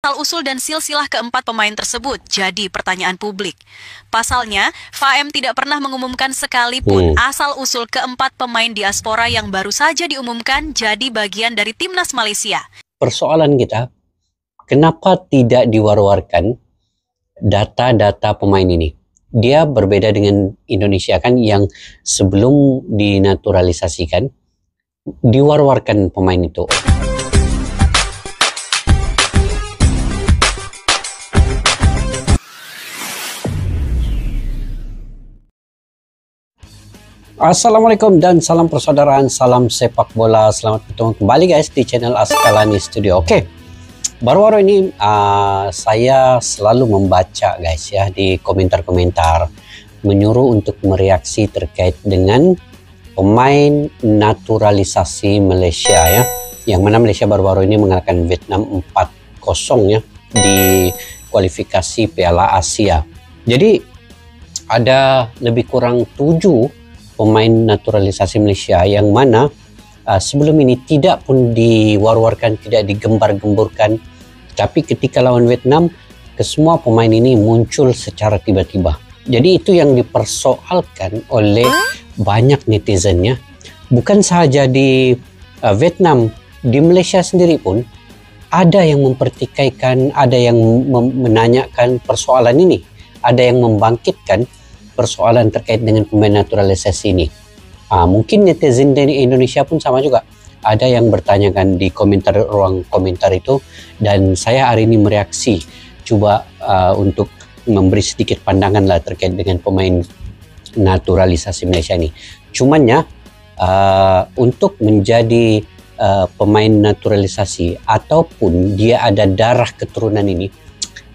Asal-usul dan silsilah keempat pemain tersebut jadi pertanyaan publik. Pasalnya, FAM tidak pernah mengumumkan sekalipun asal-usul keempat pemain diaspora yang baru saja diumumkan jadi bagian dari timnas Malaysia. Persoalan kita, kenapa tidak diwar-warkan data-data pemain ini? Dia berbeda dengan Indonesia kan yang sebelum dinaturalisasikan, diwar-warkan pemain itu. Assalamualaikum dan salam persaudaraan, salam sepak bola. Selamat bertemu kembali guys di channel Askalani Studio. Oke, baru-baru ini saya selalu membaca guys ya di komentar-komentar menyuruh untuk mereaksi terkait dengan pemain naturalisasi Malaysia ya, yang mana Malaysia baru-baru ini mengalahkan Vietnam 4-0 ya di kualifikasi Piala Asia. Jadi ada lebih kurang 7 pemain naturalisasi Malaysia yang mana sebelum ini tidak pun diwar-warkan, tidak digembar-gemburkan, tapi ketika lawan Vietnam kesemua pemain ini muncul secara tiba-tiba. Jadi itu yang dipersoalkan oleh banyak netizennya, bukan sahaja di Vietnam, di Malaysia sendiri pun ada yang mempertikaikan, ada yang menanyakan persoalan ini, ada yang membangkitkan persoalan terkait dengan pemain naturalisasi ini. Mungkin netizen di Indonesia pun sama juga. Ada yang bertanyakan di komentar, ruang komentar itu, dan saya hari ini mereaksi, coba untuk memberi sedikit pandangan lah terkait dengan pemain naturalisasi Malaysia ini. Cuman ya, untuk menjadi pemain naturalisasi ataupun dia ada darah keturunan ini,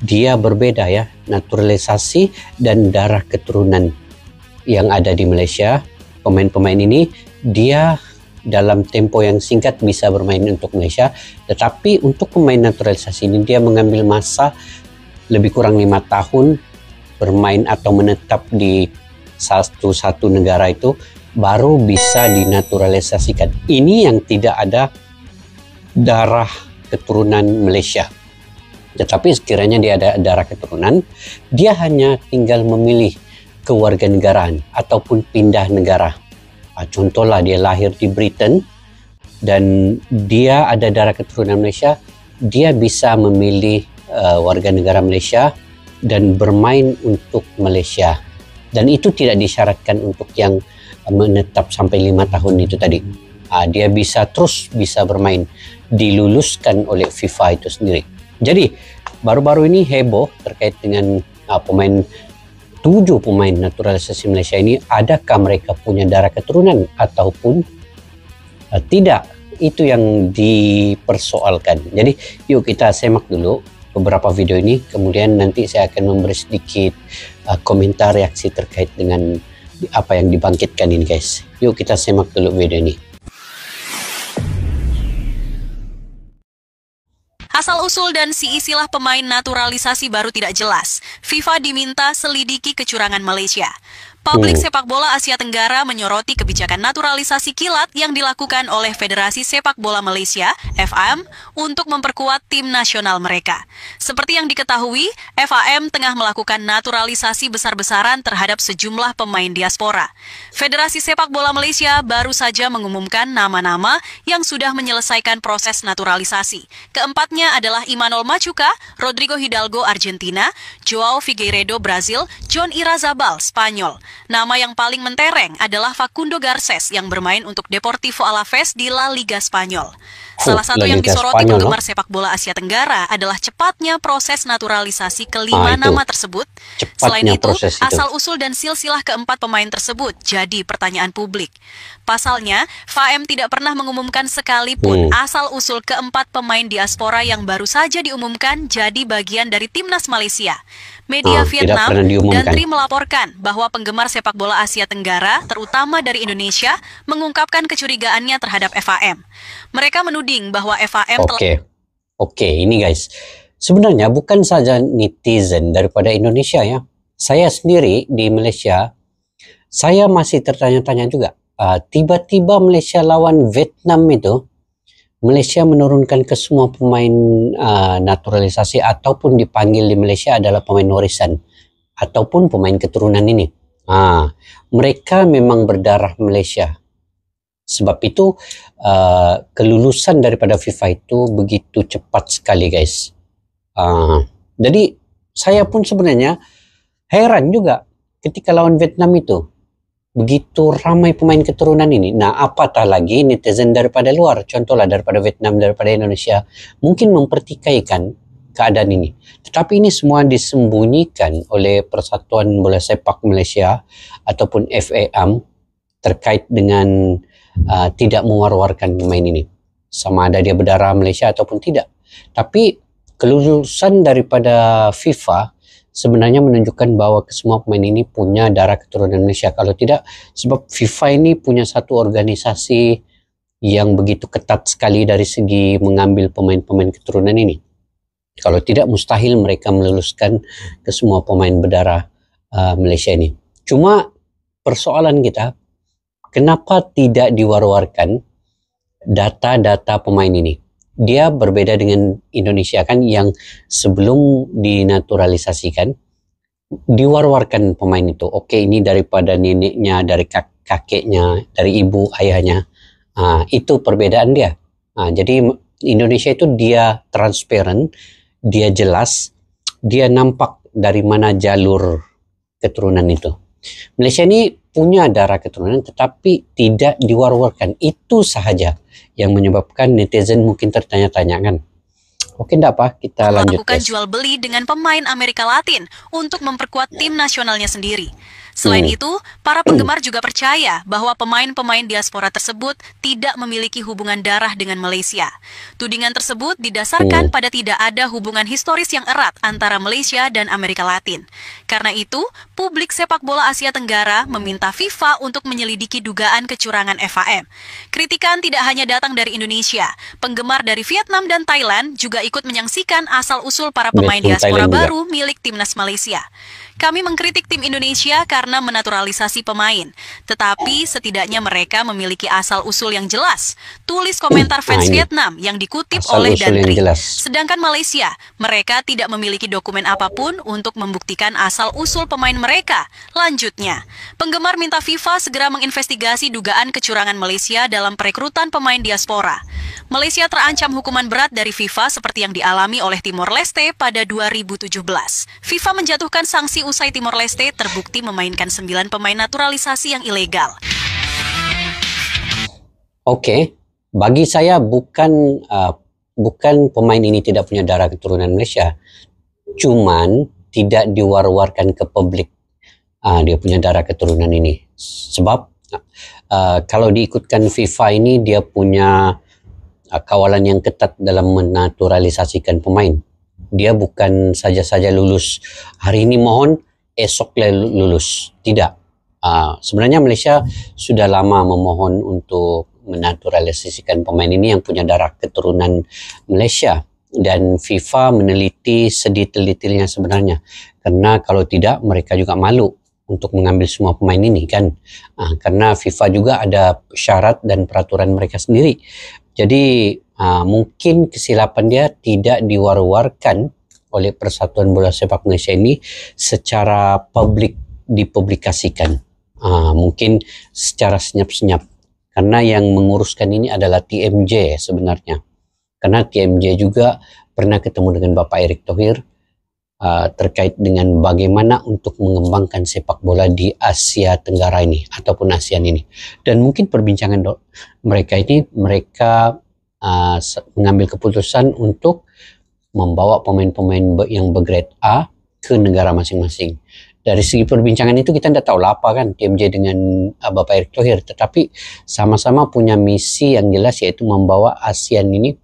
dia berbeda ya, naturalisasi dan darah keturunan yang ada di Malaysia. Pemain-pemain ini dia dalam tempo yang singkat bisa bermain untuk Malaysia, tetapi untuk pemain naturalisasi ini dia mengambil masa lebih kurang 5 tahun bermain atau menetap di satu negara itu baru bisa dinaturalisasikan. Ini yang tidak ada darah keturunan Malaysia. Tetapi sekiranya dia ada darah keturunan, dia hanya tinggal memilih kewarganegaraan ataupun pindah negara. Contohlah dia lahir di Britain dan dia ada darah keturunan Malaysia, dia bisa memilih warga negara Malaysia dan bermain untuk Malaysia. Dan itu tidak disyaratkan untuk yang menetap sampai 5 tahun itu tadi. Dia bisa bermain, diluluskan oleh FIFA itu sendiri. Jadi baru-baru ini heboh terkait dengan 7 pemain naturalisasi Malaysia ini, adakah mereka punya darah keturunan ataupun tidak? Itu yang dipersoalkan. Jadi yuk kita semak dulu beberapa video ini, kemudian nanti saya akan memberi sedikit komentar reaksi terkait dengan apa yang dibangkitkan ini guys. Yuk kita semak dulu video ini. Asal-usul dan istilah pemain naturalisasi baru tidak jelas. FIFA diminta selidiki kecurangan Malaysia. Publik sepak bola Asia Tenggara menyoroti kebijakan naturalisasi kilat yang dilakukan oleh Federasi Sepak Bola Malaysia, FAM, untuk memperkuat tim nasional mereka. Seperti yang diketahui, FAM tengah melakukan naturalisasi besar-besaran terhadap sejumlah pemain diaspora. Federasi Sepak Bola Malaysia baru saja mengumumkan nama-nama yang sudah menyelesaikan proses naturalisasi. Keempatnya adalah Imanol Machuca, Rodrigo Hidalgo, Argentina, Joao Figueiredo, Brazil, John Irazabal, Spanyol. Nama yang paling mentereng adalah Facundo Garces yang bermain untuk Deportivo Alavés di La Liga Spanyol. Salah satu yang disoroti penggemar sepak bola Asia Tenggara adalah cepatnya proses naturalisasi kelima nama tersebut. Selain itu, asal-usul dan silsilah keempat pemain tersebut jadi pertanyaan publik. Pasalnya, FAM tidak pernah mengumumkan sekalipun asal-usul keempat pemain diaspora yang baru saja diumumkan jadi bagian dari timnas Malaysia. Media Vietnam dan Tri melaporkan bahwa penggemar sepak bola Asia Tenggara, terutama dari Indonesia, mengungkapkan kecurigaannya terhadap FAM. Mereka menuding bahwa FAM Oke, ini guys. Sebenarnya bukan saja netizen daripada Indonesia ya. Saya sendiri di Malaysia, saya masih tertanya-tanya juga. Tiba-tiba Malaysia lawan Vietnam itu Malaysia menurunkan ke semua pemain naturalisasi ataupun dipanggil di Malaysia adalah pemain warisan ataupun pemain keturunan ini. Mereka memang berdarah Malaysia. Sebab itu kelulusan daripada FIFA itu begitu cepat sekali, guys. Jadi saya pun sebenarnya heran juga ketika lawan Vietnam itu. Begitu ramai pemain keturunan ini. Nah, apatah lagi netizen daripada luar, contohlah daripada Vietnam, daripada Indonesia, mungkin mempertikaikan keadaan ini. Tetapi ini semua disembunyikan oleh Persatuan Bola Sepak Malaysia ataupun FAM terkait dengan tidak mewar-warkan pemain ini. Sama ada dia berdarah Malaysia ataupun tidak. Tapi kelulusan daripada FIFA sebenarnya menunjukkan bahwa semua pemain ini punya darah keturunan Malaysia. Kalau tidak, sebab FIFA ini punya satu organisasi yang begitu ketat sekali dari segi mengambil pemain-pemain keturunan ini. Kalau tidak, mustahil mereka meluluskan ke semua pemain berdarah Malaysia ini. Cuma persoalan kita, kenapa tidak diwar-warkan data-data pemain ini? Dia berbeda dengan Indonesia kan, yang sebelum dinaturalisasikan diwar-warkan pemain itu. Oke, ini daripada neneknya, dari kakeknya, dari ibu ayahnya. Itu perbedaan dia. Jadi Indonesia itu dia transparan, dia jelas, dia nampak dari mana jalur keturunan itu. Malaysia ini punya darah keturunan tetapi tidak diwar-warkan. Itu sahaja yang menyebabkan netizen mungkin tertanya-tanya kan. Oke, enggak apa, kita lanjut. Melakukan jual beli dengan pemain Amerika Latin untuk memperkuat tim nasionalnya sendiri. Selain itu, para penggemar juga percaya bahwa pemain-pemain diaspora tersebut tidak memiliki hubungan darah dengan Malaysia. Tudingan tersebut didasarkan pada tidak ada hubungan historis yang erat antara Malaysia dan Amerika Latin. Karena itu, publik sepak bola Asia Tenggara meminta FIFA untuk menyelidiki dugaan kecurangan FAM. Kritikan tidak hanya datang dari Indonesia, penggemar dari Vietnam dan Thailand juga ikut menyaksikan asal-usul para pemain diaspora baru milik timnas Malaysia. Kami mengkritik tim Indonesia karena menaturalisasi pemain, tetapi setidaknya mereka memiliki asal-usul yang jelas. Tulis komentar fans Vietnam yang dikutip oleh Dantri. Sedangkan Malaysia, mereka tidak memiliki dokumen apapun untuk membuktikan asal-usul pemain mereka. Lanjutnya, penggemar minta FIFA segera menginvestigasi dugaan kecurangan Malaysia dalam perekrutan pemain diaspora. Malaysia terancam hukuman berat dari FIFA seperti yang dialami oleh Timor Leste pada 2017. FIFA menjatuhkan sanksi usai Timor Leste terbukti memainkan 9 pemain naturalisasi yang ilegal. Oke, bagi saya bukan pemain ini tidak punya darah keturunan Malaysia, cuman tidak diwar-warkan ke publik dia punya darah keturunan ini. Sebab kalau diikutkan FIFA ini, dia punya kawalan yang ketat dalam menaturalisasikan pemain. Dia bukan saja-saja lulus hari ini mohon, esok lulus. Tidak. Sebenarnya Malaysia sudah lama memohon untuk menaturalisasikan pemain ini yang punya darah keturunan Malaysia. Dan FIFA meneliti sedetail-detailnya sebenarnya. Karena kalau tidak, mereka juga malu untuk mengambil semua pemain ini kan. Karena FIFA juga ada syarat dan peraturan mereka sendiri. Jadi mungkin kesilapan dia tidak diwar-warkan oleh Persatuan Bola Sepak Malaysia ini secara publik dipublikasikan. Mungkin secara senyap-senyap. Karena yang menguruskan ini adalah TMJ sebenarnya. Karena TMJ juga pernah ketemu dengan Bapak Erick Thohir terkait dengan bagaimana untuk mengembangkan sepak bola di Asia Tenggara ini ataupun ASEAN ini. Dan mungkin perbincangan mereka mengambil keputusan untuk membawa pemain-pemain yang bergrade A ke negara masing-masing. Dari segi perbincangan itu kita tidak tahu lah apa kan TMJ dengan Bapak Erick Thohir, tetapi sama-sama punya misi yang jelas, yaitu membawa ASEAN ini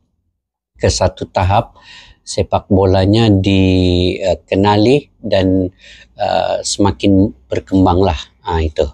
ke satu tahap sepak bolanya dikenali dan semakin berkembanglah. Itu.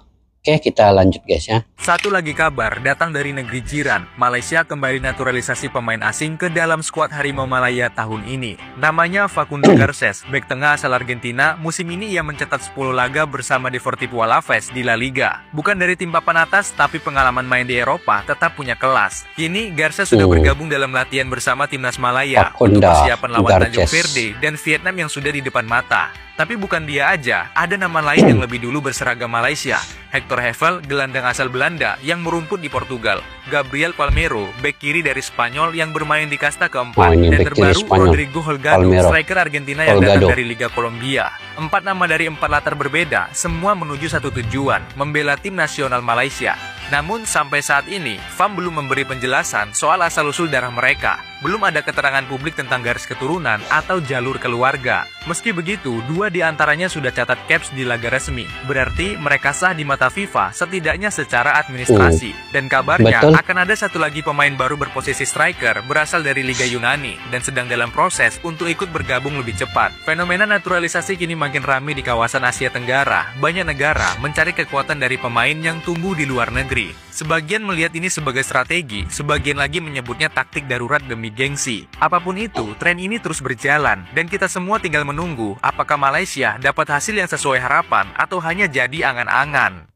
Oke, kita lanjut guys ya. Satu lagi kabar datang dari negeri jiran. Malaysia kembali naturalisasi pemain asing ke dalam skuad Harimau Malaya tahun ini. Namanya Facundo Garces, bek tengah asal Argentina. Musim ini ia mencetak 10 laga bersama Deportivo Alaves di La Liga. Bukan dari tim papan atas, tapi pengalaman main di Eropa tetap punya kelas. Kini Garces sudah bergabung dalam latihan bersama timnas Malaya untuk persiapan lawan Tanjung Verde dan Vietnam yang sudah di depan mata. Tapi bukan dia aja, ada nama lain yang lebih dulu berseragam Malaysia. Hector Hevel, gelandang asal Belanda yang merumput di Portugal. Gabriel Palmero, bek kiri dari Spanyol yang bermain di kasta keempat. Dan terbaru Rodrigo Holgado, striker Argentina yang datang dari Liga Kolombia. 4 nama dari 4 latar berbeda, semua menuju satu tujuan, membela tim nasional Malaysia. Namun sampai saat ini, FAM belum memberi penjelasan soal asal-usul darah mereka. Belum ada keterangan publik tentang garis keturunan atau jalur keluarga. Meski begitu, 2 di antaranya sudah catat caps di laga resmi. Berarti mereka sah di mata FIFA setidaknya secara administrasi. Dan kabarnya akan ada satu lagi pemain baru berposisi striker berasal dari Liga Yunani dan sedang dalam proses untuk ikut bergabung lebih cepat. Fenomena naturalisasi kini makin ramai di kawasan Asia Tenggara. Banyak negara mencari kekuatan dari pemain yang tumbuh di luar negeri. Sebagian melihat ini sebagai strategi, sebagian lagi menyebutnya taktik darurat demi gengsi. Apapun itu, tren ini terus berjalan, dan kita semua tinggal menunggu apakah Malaysia dapat hasil yang sesuai harapan atau hanya jadi angan-angan.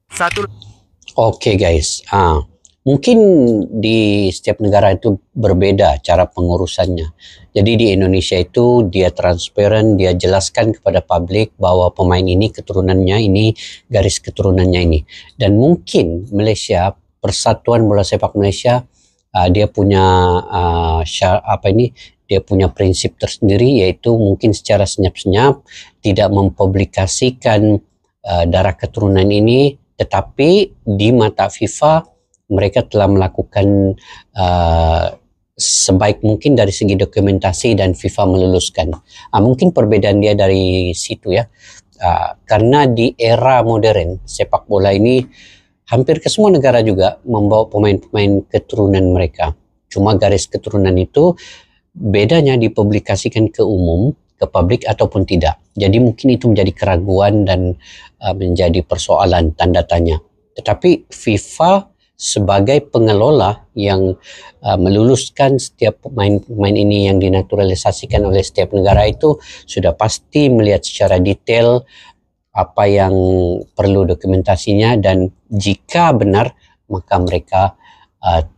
Oke guys, mungkin di setiap negara itu berbeda cara pengurusannya. Jadi di Indonesia itu dia transparan, dia jelaskan kepada publik bahwa pemain ini keturunannya ini, garis keturunannya ini. Dan mungkin Malaysia, Persatuan Bola Sepak Malaysia, dia punya dia punya prinsip tersendiri, yaitu mungkin secara senyap-senyap tidak mempublikasikan darah keturunan ini, tetapi di mata FIFA mereka telah melakukan sebaik mungkin dari segi dokumentasi dan FIFA meluluskan. Mungkin perbedaan dia dari situ ya. Karena di era modern sepak bola ini hampir ke semua negara juga membawa pemain-pemain keturunan mereka. Cuma garis keturunan itu bedanya dipublikasikan ke umum, ke publik ataupun tidak. Jadi mungkin itu menjadi keraguan dan menjadi persoalan tanda tanya. Tetapi FIFA sebagai pengelola yang meluluskan setiap pemain ini yang dinaturalisasikan oleh setiap negara itu sudah pasti melihat secara detail apa yang perlu dokumentasinya, dan jika benar maka mereka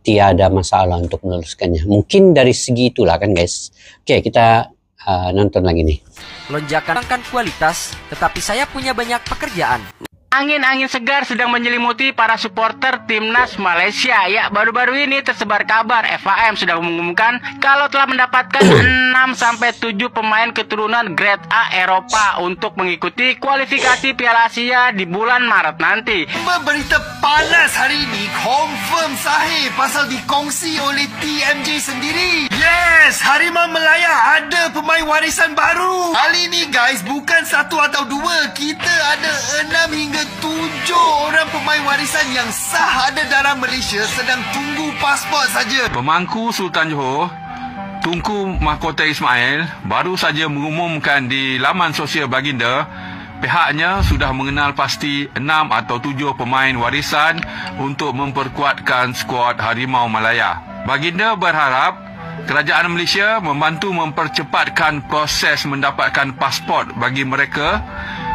tiada masalah untuk meluluskannya. Mungkin dari segi itulah kan guys. Oke, kita nonton lagi nih. Lonjakan kualitas, tetapi saya punya banyak pekerjaan. Angin-angin segar sedang menyelimuti para supporter timnas Malaysia. Ya, baru-baru ini tersebar kabar FAM sudah mengumumkan kalau telah mendapatkan 6-7 pemain keturunan grade A Eropa untuk mengikuti kualifikasi Piala Asia di bulan Maret nanti. Berita panas hari ini confirm sahih pasal dikongsi oleh TMJ sendiri. Yes, Harimau Malaya ada pemain warisan baru. Kali ini guys, bukan 1 atau 2, kita ada 6 hingga 7 orang pemain warisan yang sah ada darah Malaysia sedang tunggu pasport saja. Pemangku Sultan Johor, Tunku Mahkota Ismail, baru saja mengumumkan di laman sosial baginda pihaknya sudah mengenal pasti 6 atau 7 pemain warisan untuk memperkuatkan skuad Harimau Malaya. Baginda berharap kerajaan Malaysia membantu mempercepatkan proses mendapatkan pasport bagi mereka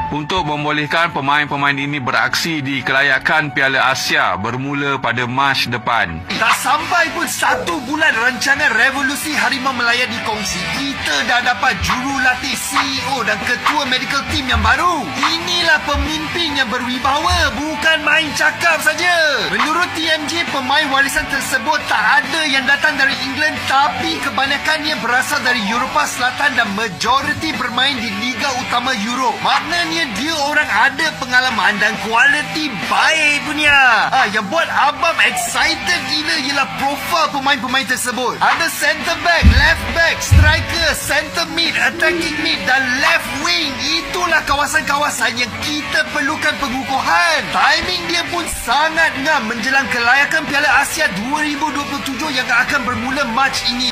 untuk membolehkan pemain-pemain ini beraksi di kelayakan Piala Asia bermula pada Mac depan. Tak sampai pun 1 bulan rancangan revolusi Harimau Malaya dikongsi, kita dah dapat jurulatih CEO dan ketua medical team yang baru. Inilah pemimpin yang berwibawa, bukan main cakap saja. Menurut TMJ, pemain warisan tersebut tak ada yang datang dari England, tapi kebanyakannya berasal dari Eropah Selatan dan majoriti bermain di Liga Utama Europe. Maknanya dia orang ada pengalaman dan kualiti baik punya. Yang buat abang excited gila ialah profil pemain-pemain tersebut. Ada center back, left back, striker, center mid, attacking mid dan left wing. Itulah kawasan-kawasan yang kita perlukan pengukuhan. Timing dia pun sangat ngam menjelang kelayakan Piala Asia 2027 yang akan bermula Mac ini.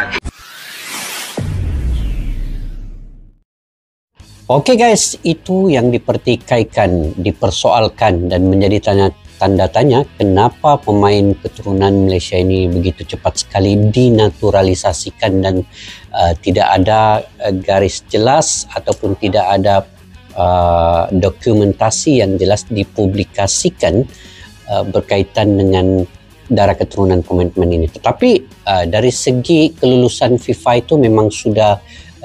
Oke guys, itu yang dipertikaikan, dipersoalkan dan menjadi tanda tanya kenapa pemain keturunan Malaysia ini begitu cepat sekali dinaturalisasikan dan tidak ada garis jelas ataupun tidak ada dokumentasi yang jelas dipublikasikan berkaitan dengan darah keturunan pemain-pemain ini. Tetapi dari segi kelulusan FIFA itu memang sudah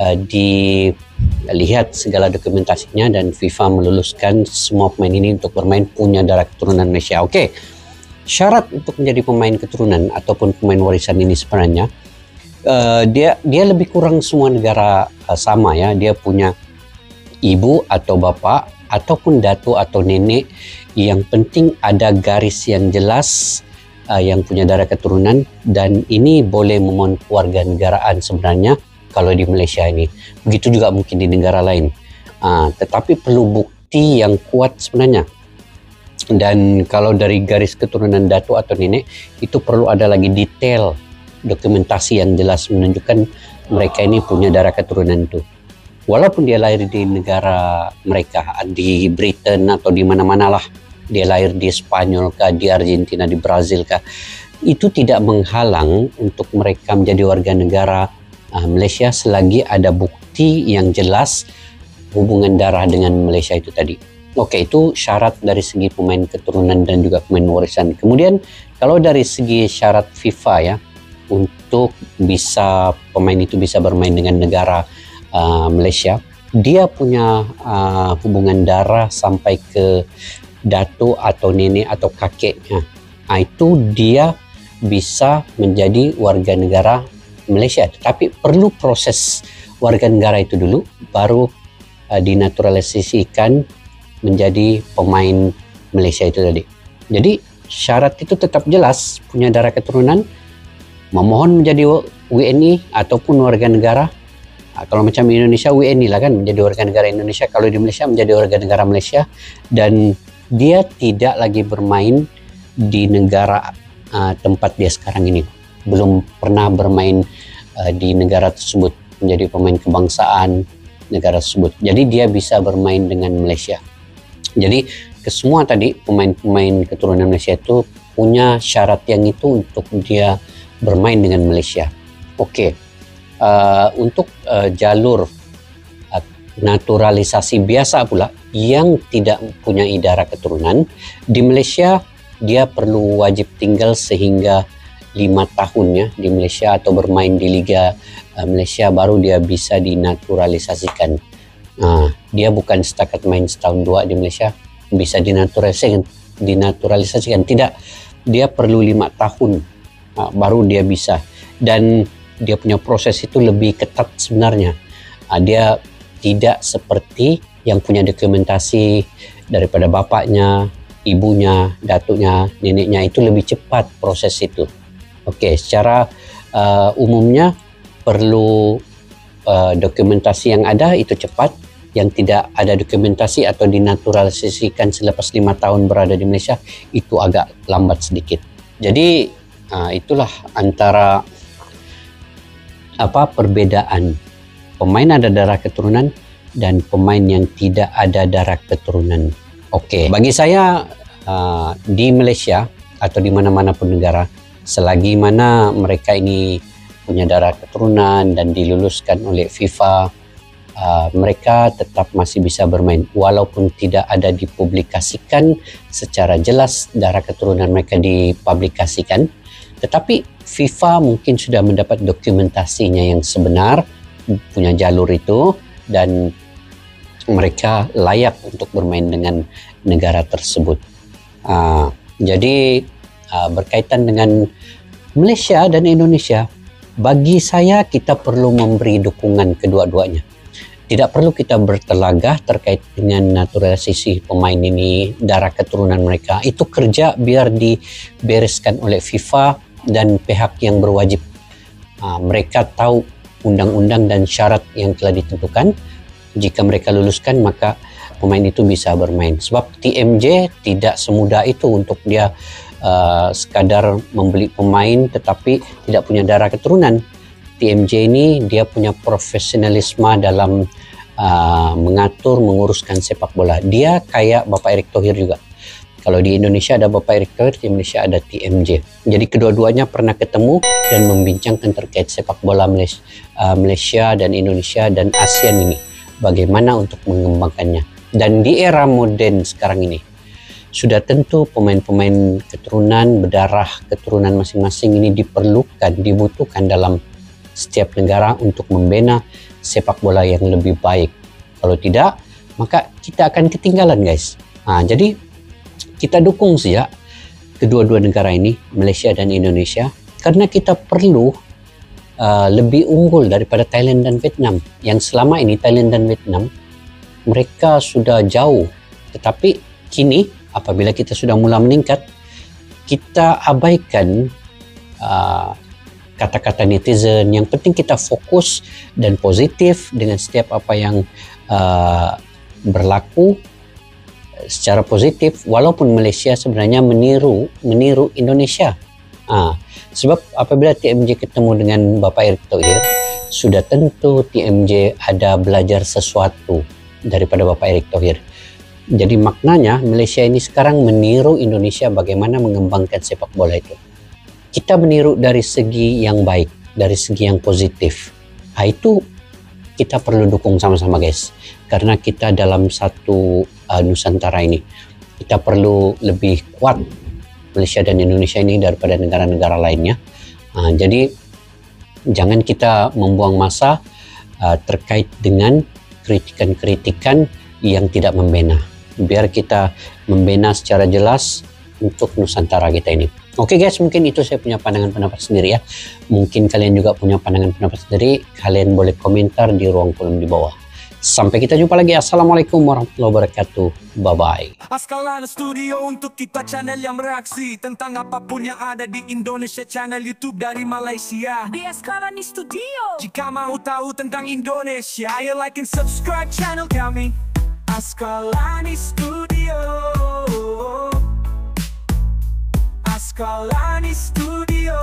dilihat segala dokumentasinya dan FIFA meluluskan semua pemain ini untuk bermain punya darah keturunan Malaysia. Okey, syarat untuk menjadi pemain keturunan ataupun pemain warisan ini sebenarnya dia lebih kurang semua negara sama ya. Dia punya ibu atau bapa ataupun datuk atau nenek. Yang penting ada garis yang jelas yang punya darah keturunan, dan ini boleh memohon kewarganegaraan sebenarnya kalau di Malaysia ini. Begitu juga mungkin di negara lain. Tetapi perlu bukti yang kuat sebenarnya. Dan kalau dari garis keturunan datuk atau nenek, itu perlu ada lagi detail dokumentasi yang jelas menunjukkan mereka ini punya darah keturunan itu. Walaupun dia lahir di negara mereka, di Britain atau di mana-mana lah, dia lahir di Spanyol kah, di Argentina, di Brazil kah, itu tidak menghalang untuk mereka menjadi warga negara Malaysia selagi ada bukti yang jelas hubungan darah dengan Malaysia itu tadi. Okey, itu syarat dari segi pemain keturunan dan juga pemain warisan. Kemudian kalau dari segi syarat FIFA ya, untuk bisa pemain itu bisa bermain dengan negara Malaysia, dia punya hubungan darah sampai ke datuk atau nenek atau kakeknya. Itu dia bisa menjadi warga negara Malaysia, tetapi perlu proses warga negara itu dulu baru dinaturalisasikan menjadi pemain Malaysia itu tadi. Jadi syarat itu tetap jelas, punya darah keturunan, memohon menjadi WNI ataupun warga negara. Kalau macam Indonesia WNI lah kan, menjadi warga negara Indonesia. Kalau di Malaysia menjadi warga negara Malaysia, dan dia tidak lagi bermain di negara tempat dia sekarang ini. Belum pernah bermain di negara tersebut, menjadi pemain kebangsaan negara tersebut. Jadi dia bisa bermain dengan Malaysia. Jadi kesemua tadi pemain-pemain keturunan Malaysia itu punya syarat yang itu untuk dia bermain dengan Malaysia. Okey, untuk jalur naturalisasi biasa pula yang tidak punya darah keturunan di Malaysia, dia perlu wajib tinggal sehingga 5 tahun ya di Malaysia atau bermain di Liga Malaysia, baru dia bisa dinaturalisasikan. Dia bukan setakat main setahun dua di Malaysia bisa dinaturalisasikan. Tidak, dia perlu 5 tahun baru dia bisa, dan dia punya proses itu lebih ketat sebenarnya. Dia tidak seperti yang punya dokumentasi daripada bapaknya, ibunya, datuknya, neneknya, itu lebih cepat proses itu. Okey, secara umumnya perlu dokumentasi yang ada itu cepat, yang tidak ada dokumentasi atau dinaturalisasikan selepas 5 tahun berada di Malaysia itu agak lambat sedikit. Jadi itulah antara perbedaan pemain ada darah keturunan dan pemain yang tidak ada darah keturunan. Okey, bagi saya di Malaysia atau di mana-mana pun negara, selagi mana mereka ini punya darah keturunan dan diluluskan oleh FIFA, mereka tetap masih bisa bermain walaupun tidak ada dipublikasikan secara jelas darah keturunan mereka dipublikasikan. Tetapi FIFA mungkin sudah mendapat dokumentasinya yang sebenar, punya jalur itu, dan mereka layak untuk bermain dengan negara tersebut. Jadi berkaitan dengan Malaysia dan Indonesia, bagi saya kita perlu memberi dukungan kedua-duanya. Tidak perlu kita bertelagah terkait dengan naturalisasi pemain ini, darah keturunan mereka. Itu kerja biar dibereskan oleh FIFA dan pihak yang berwajib. Mereka tahu undang-undang dan syarat yang telah ditentukan. Jika mereka luluskan, maka pemain itu bisa bermain. Sebab TMJ tidak semudah itu untuk dia sekadar membeli pemain tetapi tidak punya darah keturunan. TMJ ini dia punya profesionalisme dalam mengatur, menguruskan sepak bola. Dia kayak Bapak Erick Thohir juga. Kalau di Indonesia ada Bapak Erick Thohir, di Malaysia ada TMJ. Jadi kedua-duanya pernah ketemu dan membincangkan terkait sepak bola Malaysia dan Indonesia dan ASEAN ini. Bagaimana untuk mengembangkannya. Dan di era modern sekarang ini, sudah tentu pemain-pemain keturunan, berdarah keturunan masing-masing ini dibutuhkan dalam setiap negara untuk membina sepak bola yang lebih baik. Kalau tidak, maka kita akan ketinggalan, guys. Jadi kita dukung saja kedua-dua negara ini, Malaysia dan Indonesia, karena kita perlu lebih unggul daripada Thailand dan Vietnam. Yang selama ini Thailand dan Vietnam, mereka sudah jauh. Tetapi kini, apabila kita sudah mulai meningkat, kita abaikan kata-kata netizen. Yang penting kita fokus dan positif dengan setiap apa yang berlaku secara positif, walaupun Malaysia sebenarnya meniru Indonesia. Sebab apabila TMJ ketemu dengan Bapak Erick Thohir, sudah tentu TMJ ada belajar sesuatu daripada Bapak Erick Thohir. Jadi maknanya Malaysia ini sekarang meniru Indonesia bagaimana mengembangkan sepak bola itu. Kita meniru dari segi yang baik, dari segi yang positif. Itu kita perlu dukung sama-sama, guys. Karena kita dalam satu Nusantara ini, kita perlu lebih kuat Malaysia dan Indonesia ini daripada negara-negara lainnya. Jadi jangan kita membuang masa terkait dengan kritikan-kritikan yang tidak membina. Biar kita membina secara jelas untuk Nusantara kita ini. Oke guys, mungkin itu saya punya pandangan-pendapat sendiri ya. Mungkin kalian juga punya pandangan-pendapat sendiri. Kalian boleh komentar di ruang kolom di bawah. Sampai kita jumpa lagi. Assalamualaikum warahmatullahi wabarakatuh. Bye-bye. Askalana Studio untuk kita channel yang bereaksi tentang apapun yang ada di Indonesia, channel YouTube dari Malaysia di Askalani Studio. Jika mau tahu tentang Indonesia, ayo like and subscribe channel kami Askalani Studio. Askalani Studio.